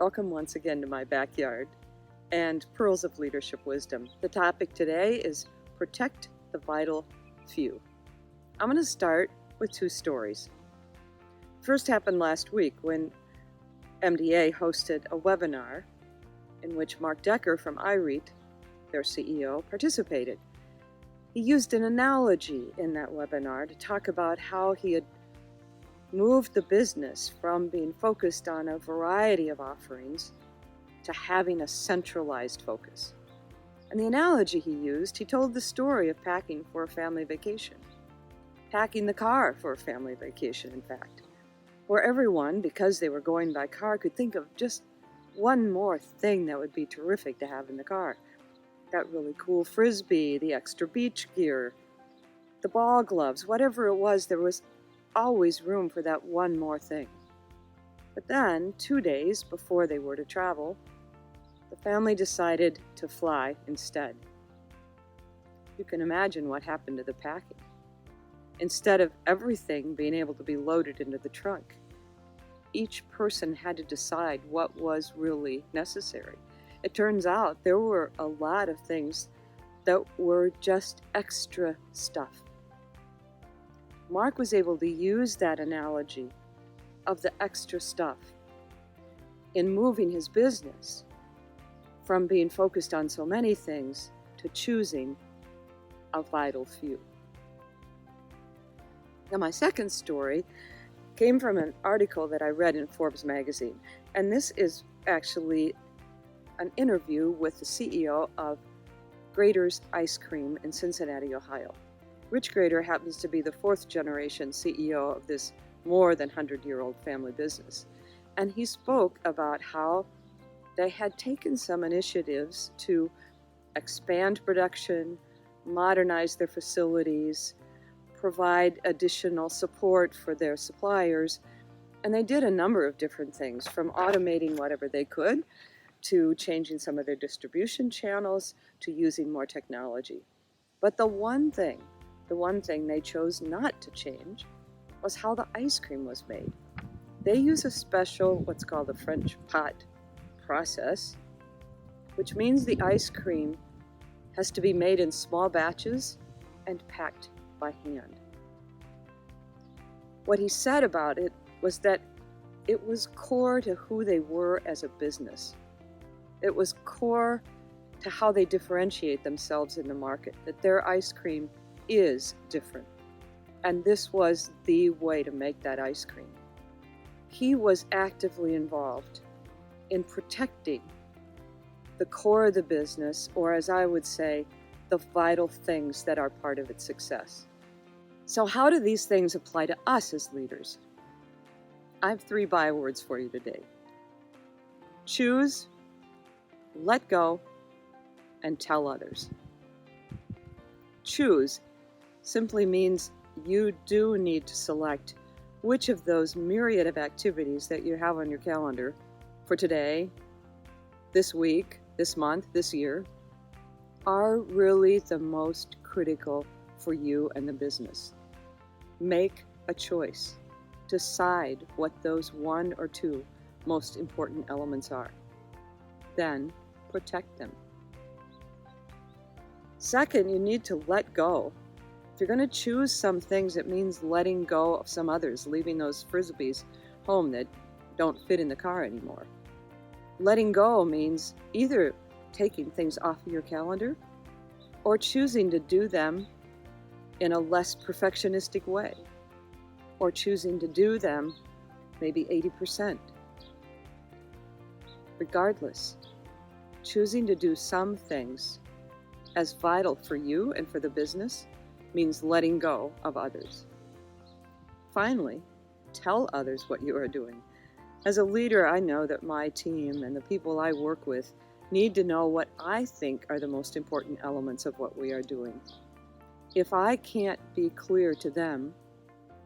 Welcome once again to my backyard and Pearls of Leadership Wisdom. The topic today is Protect the Vital Few. I'm going to start with two stories. First happened last week when MDA hosted a webinar in which Mark Decker from iREIT, their CEO, participated. He used an analogy in that webinar to talk about how he had moved the business from being focused on a variety of offerings to having a centralized focus. And the analogy he used, he told the story of packing for a family vacation. Packing the car for a family vacation, in fact, where everyone, because they were going by car, could think of just one more thing that would be terrific to have in the car. That really cool frisbee, the extra beach gear, the ball gloves, whatever it was, there was always room for that one more thing. But then, 2 days before they were to travel, the family decided to fly instead. You can imagine what happened to the packing. Instead of everything being able to be loaded into the trunk, each person had to decide what was really necessary. It turns out there were a lot of things that were just extra stuff. Mark was able to use that analogy of the extra stuff in moving his business from being focused on so many things to choosing a vital few. Now, my second story came from an article that I read in Forbes magazine, and this is actually an interview with the CEO of Graeter's Ice Cream in Cincinnati, Ohio. Rich Graeter happens to be the fourth generation CEO of this more than 100-year-old family business. And he spoke about how they had taken some initiatives to expand production, modernize their facilities, provide additional support for their suppliers. And they did a number of different things, from automating whatever they could, to changing some of their distribution channels, to using more technology. But the one thing they chose not to change was how the ice cream was made. They use a special, what's called a French pot process, which means the ice cream has to be made in small batches and packed by hand. What he said about it was that it was core to who they were as a business. It was core to how they differentiate themselves in the market, that their ice cream is different. And this was the way to make that ice cream. He was actively involved in protecting the core of the business, or as I would say, the vital things that are part of its success. So how do these things apply to us as leaders? I have 3 bywords for you today. Choose, let go, and tell others. Choose simply means you do need to select which of those myriad of activities that you have on your calendar for today, this week, this month, this year, are really the most critical for you and the business. Make a choice. Decide what those 1 or 2 most important elements are. Then protect them. Second, you need to let go. If you're going to choose some things, it means letting go of some others, leaving those frisbees home that don't fit in the car anymore. Letting go means either taking things off of your calendar or choosing to do them in a less perfectionistic way, or choosing to do them maybe 80%. Regardless, choosing to do some things as vital for you and for the business means letting go of others. Finally, tell others what you are doing. As a leader, I know that my team and the people I work with need to know what I think are the most important elements of what we are doing. If I can't be clear to them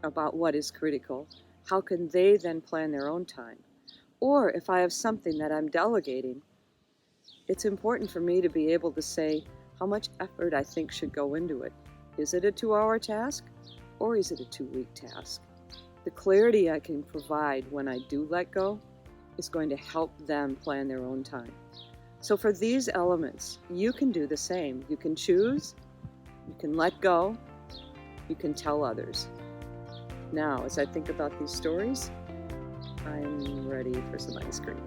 about what is critical, how can they then plan their own time? Or if I have something that I'm delegating, it's important for me to be able to say how much effort I think should go into it. Is it a 2-hour task or is it a 2-week task? The clarity I can provide when I do let go is going to help them plan their own time. So for these elements, you can do the same. You can choose, you can let go, you can tell others. Now, as I think about these stories, I'm ready for some ice cream.